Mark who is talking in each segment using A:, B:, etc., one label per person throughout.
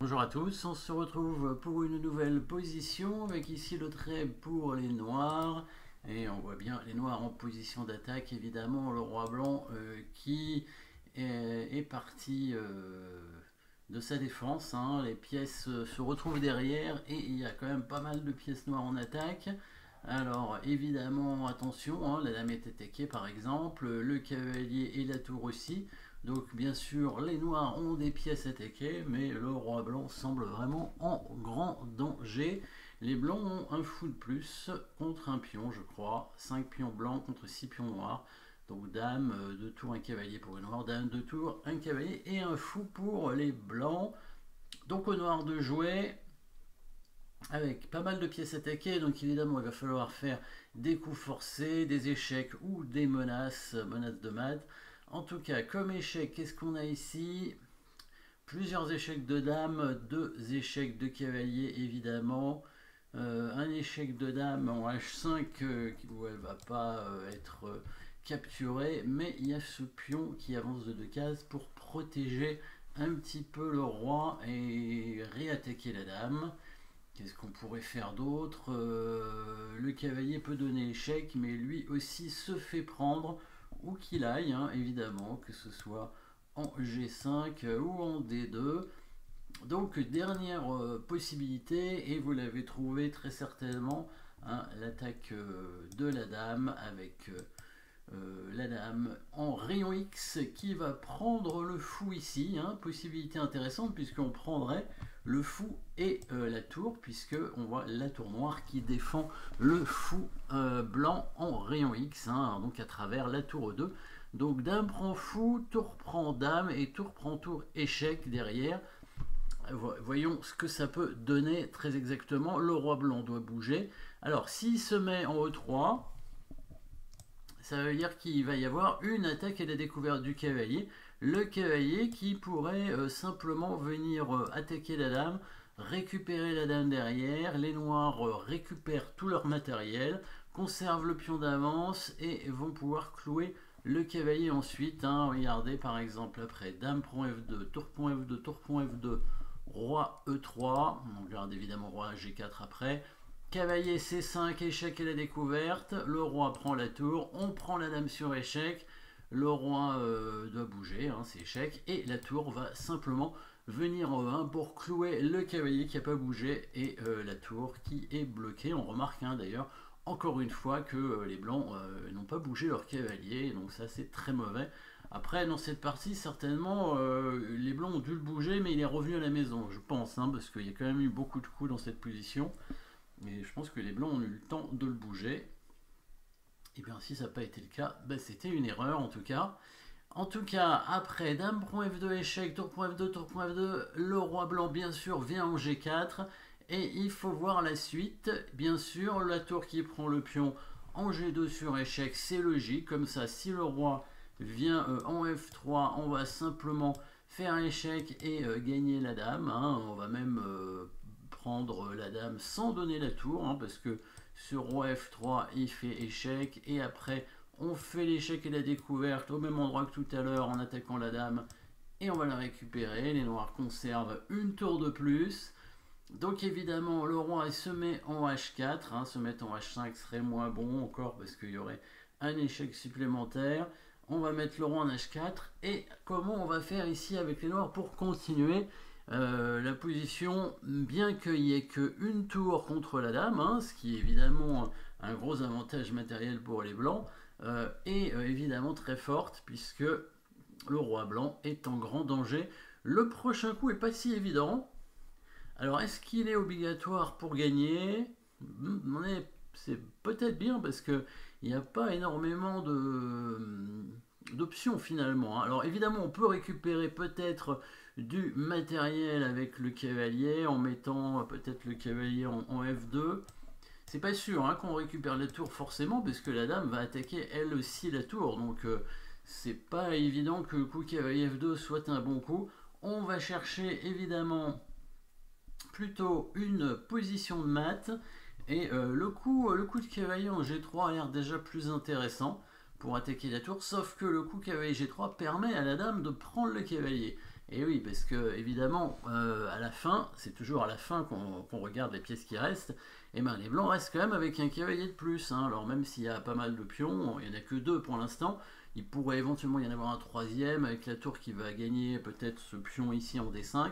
A: Bonjour à tous, on se retrouve pour une nouvelle position avec ici le trait pour les noirs et on voit bien les noirs en position d'attaque, évidemment le roi blanc qui est parti de sa défense, hein. Les pièces se retrouvent derrière et il y a quand même pas mal de pièces noires en attaque. Alors évidemment attention, hein, la dame est attaquée par exemple, le cavalier et la tour aussi. Donc bien sûr les noirs ont des pièces attaquées, mais le roi blanc semble vraiment en grand danger. Les blancs ont un fou de plus contre un pion je crois, 5 pions blancs contre 6 pions noirs. Donc dame, 2 tours, un cavalier pour les noirs, dame, 2 tours, un cavalier et un fou pour les blancs. Donc au noir de jouer, avec pas mal de pièces attaquées, donc évidemment il va falloir faire des coups forcés, des échecs ou des menaces de mat. En tout cas, comme échec, qu'est-ce qu'on a ici? Plusieurs échecs de dame, deux échecs de cavalier évidemment. Un échec de dame en H5 où elle va pas être capturée, mais il y a ce pion qui avance de 2 cases pour protéger un petit peu le roi et réattaquer la dame. Qu'est-ce qu'on pourrait faire d'autre? Le cavalier peut donner échec, mais lui aussi se fait prendre où qu'il aille, hein, évidemment, que ce soit en G5 ou en D2. Donc dernière possibilité, et vous l'avez trouvé très certainement, hein, l'attaque de la dame avec la dame en rayon X qui va prendre le fou ici, hein, possibilité intéressante puisqu'on prendrait le fou et la tour, puisque on voit la tour noire qui défend le fou blanc en rayon X, hein, donc à travers la tour E2. Donc dame prend fou, tour prend dame et tour prend tour échec derrière. Voyons ce que ça peut donner très exactement. Le roi blanc doit bouger. Alors s'il se met en E3, ça veut dire qu'il va y avoir une attaque et la découverte du cavalier. Le cavalier qui pourrait simplement venir attaquer la dame, récupérer la dame derrière. Les noirs récupèrent tout leur matériel, conservent le pion d'avance et vont pouvoir clouer le cavalier ensuite, hein. Regardez par exemple après, dame prend F2, tour prend F2, tour prend F2, roi E3, on regarde évidemment roi G4 après. Cavalier C5, échec et la découverte. Le roi prend la tour. On prend la dame sur échec. Le roi doit bouger, hein, c'est échec. Et la tour va simplement venir en 1 pour clouer le cavalier qui n'a pas bougé et la tour qui est bloquée. On remarque, hein, d'ailleurs encore une fois que les blancs n'ont pas bougé leur cavalier. Donc ça c'est très mauvais. Après dans cette partie certainement les blancs ont dû le bouger, mais il est revenu à la maison je pense, hein, parce qu'il y a quand même eu beaucoup de coups dans cette position. Mais je pense que les blancs ont eu le temps de le bouger. Et bien si ça n'a pas été le cas, ben, c'était une erreur en tout cas. En tout cas, après, dame prend F2, échec, tour prend F2, tour prend F2, le roi blanc bien sûr vient en G4. Et il faut voir la suite. Bien sûr, la tour qui prend le pion en G2 sur échec, c'est logique. Comme ça, si le roi vient en F3, on va simplement faire échec et gagner la dame, hein. On va même prendre la dame sans donner la tour, hein, parce que ce roi F3 il fait échec et après on fait l'échec et la découverte au même endroit que tout à l'heure en attaquant la dame et on va la récupérer. Les noirs conservent une tour de plus. Donc évidemment le roi se met en H4, hein, se mettre en H5 serait moins bon encore parce qu'il y aurait un échec supplémentaire. On va mettre le roi en H4 et comment on va faire ici avec les noirs pour continuer la position, bien qu'il n'y ait qu'une tour contre la dame, hein, ce qui est évidemment un gros avantage matériel pour les blancs, est évidemment très forte puisque le roi blanc est en grand danger. Le prochain coup est pas si évident. Alors est-ce qu'il est obligatoire pour gagner? C'est peut-être bien parce que il n'y a pas énormément d'options finalement, hein. Alors évidemment on peut récupérer peut-être du matériel avec le cavalier en mettant peut-être le cavalier en F2. C'est pas sûr, hein, qu'on récupère la tour forcément parce que la dame va attaquer elle aussi la tour. Donc c'est pas évident que le coup cavalier F2 soit un bon coup. On va chercher évidemment plutôt une position de mat. Et le coup de cavalier en G3 a l'air déjà plus intéressant pour attaquer la tour, sauf que le coup cavalier G3 permet à la dame de prendre le cavalier. Et oui, parce que évidemment, à la fin, c'est toujours à la fin qu'on regarde les pièces qui restent, et ben les blancs restent quand même avec un cavalier de plus, hein. Alors même s'il y a pas mal de pions, il n'y en a que 2 pour l'instant, il pourrait éventuellement y en avoir un troisième avec la tour qui va gagner peut-être ce pion ici en D5.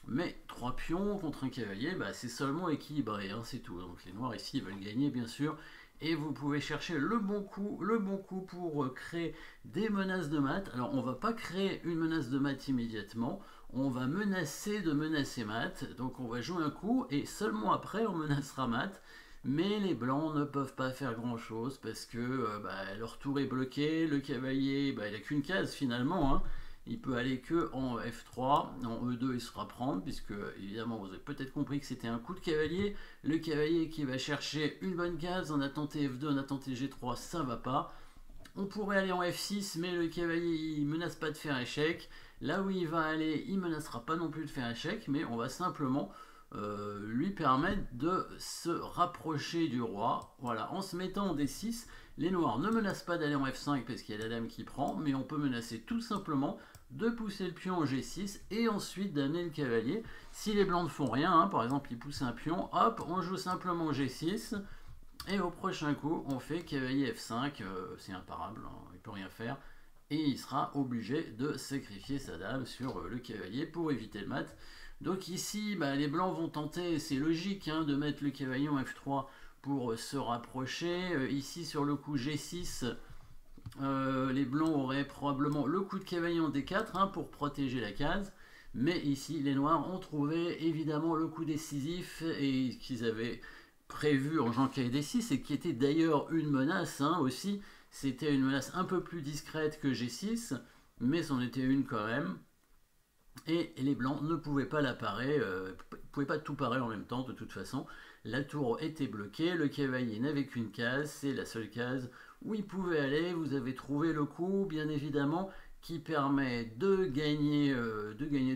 A: Mais 3 pions contre un cavalier, bah, c'est seulement équilibré, hein, c'est tout. Donc les noirs ici veulent gagner bien sûr. Et vous pouvez chercher le bon coup pour créer des menaces de mat. Alors on ne va pas créer une menace de mat immédiatement, on va menacer de menacer mat. Donc on va jouer un coup et seulement après on menacera mat. Mais les blancs ne peuvent pas faire grand chose parce que bah, leur tour est bloqué, le cavalier bah, il n'a qu'une case finalement, hein. Il peut aller que en F3, en E2 il sera prendre, puisque évidemment vous avez peut-être compris que c'était un coup de cavalier. Le cavalier qui va chercher une bonne case, on a tenté F2, on a tenté G3, ça va pas. On pourrait aller en F6, mais le cavalier il menace pas de faire échec. Là où il va aller, il menacera pas non plus de faire échec, mais on va simplement lui permettre de se rapprocher du roi. Voilà, en se mettant en D6, les noirs ne menacent pas d'aller en F5 parce qu'il y a la dame qui prend, mais on peut menacer tout simplement de pousser le pion en G6 et ensuite d'amener le cavalier. Si les blancs ne font rien, hein, par exemple ils poussent un pion, hop, on joue simplement G6 et au prochain coup on fait cavalier F5, c'est imparable, hein, il ne peut rien faire et il sera obligé de sacrifier sa dame sur le cavalier pour éviter le mat. Donc ici bah, les blancs vont tenter, c'est logique, hein, de mettre le cavalier en F3 pour se rapprocher. Ici sur le coup G6, les blancs auraient probablement le coup de cavalier en D4, hein, pour protéger la case. Mais ici les noirs ont trouvé évidemment le coup décisif et qu'ils avaient prévu en jouant cavalier D6 et qui était d'ailleurs une menace, hein, aussi. C'était une menace un peu plus discrète que G6, mais c'en était une quand même. Et les blancs ne pouvaient pas la parer, ne pouvaient pas tout parer en même temps de toute façon. La tour était bloquée, le cavalier n'avait qu'une case, c'est la seule case où il pouvait aller. Vous avez trouvé le coup, bien évidemment, qui permet de gagner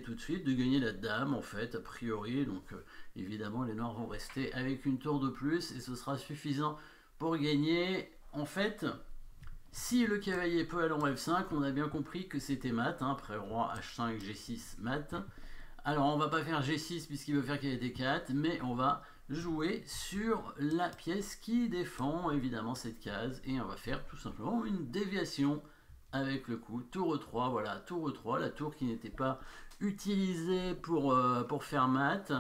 A: tout de suite, de gagner la dame en fait, a priori. Donc évidemment les noirs vont rester avec une tour de plus et ce sera suffisant pour gagner. En fait, si le cavalier peut aller en F5, on a bien compris que c'était mat, hein, après roi H5, G6, mat. Alors on va pas faire G6 puisqu'il veut faire cavalier D4, mais on va jouer sur la pièce qui défend évidemment cette case et on va faire tout simplement une déviation avec le coup tour E3. Voilà, tour E3, la tour qui n'était pas utilisée pour faire mat,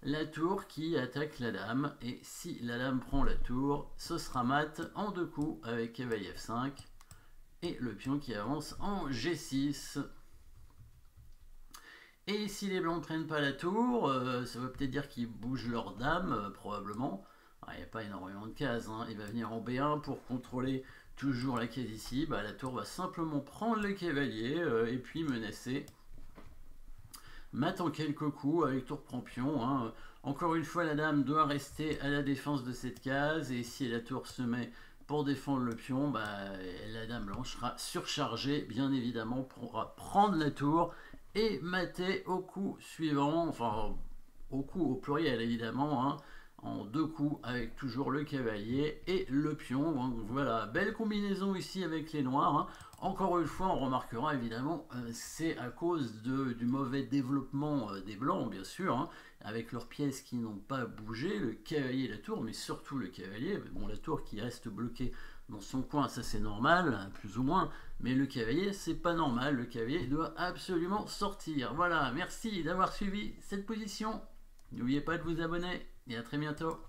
A: la tour qui attaque la dame, et si la dame prend la tour, ce sera mat en 2 coups avec cavalier F5 et le pion qui avance en G6. Et si les blancs ne prennent pas la tour, ça veut peut-être dire qu'ils bougent leur dame, probablement. Il n'y a pas énormément de cases, hein. Il va venir en B1 pour contrôler toujours la case ici. Bah, la tour va simplement prendre le cavalier et puis menacer. Mat en quelques coups avec tour prend pion, hein. Encore une fois, la dame doit rester à la défense de cette case. Et si la tour se met pour défendre le pion, bah, la dame blanche sera surchargée, bien évidemment, pourra prendre la tour et mater au coup suivant, enfin au coup au pluriel évidemment, hein, en 2 coups avec toujours le cavalier et le pion. Donc voilà, belle combinaison ici avec les noirs, hein. Encore une fois on remarquera évidemment c'est à cause du mauvais développement des blancs bien sûr, hein, avec leurs pièces qui n'ont pas bougé, le cavalier et la tour, mais surtout le cavalier. Bon, la tour qui reste bloquée dans son coin, ça c'est normal, plus ou moins, mais le cavalier c'est pas normal, le cavalier doit absolument sortir. Voilà, merci d'avoir suivi cette position, n'oubliez pas de vous abonner et à très bientôt.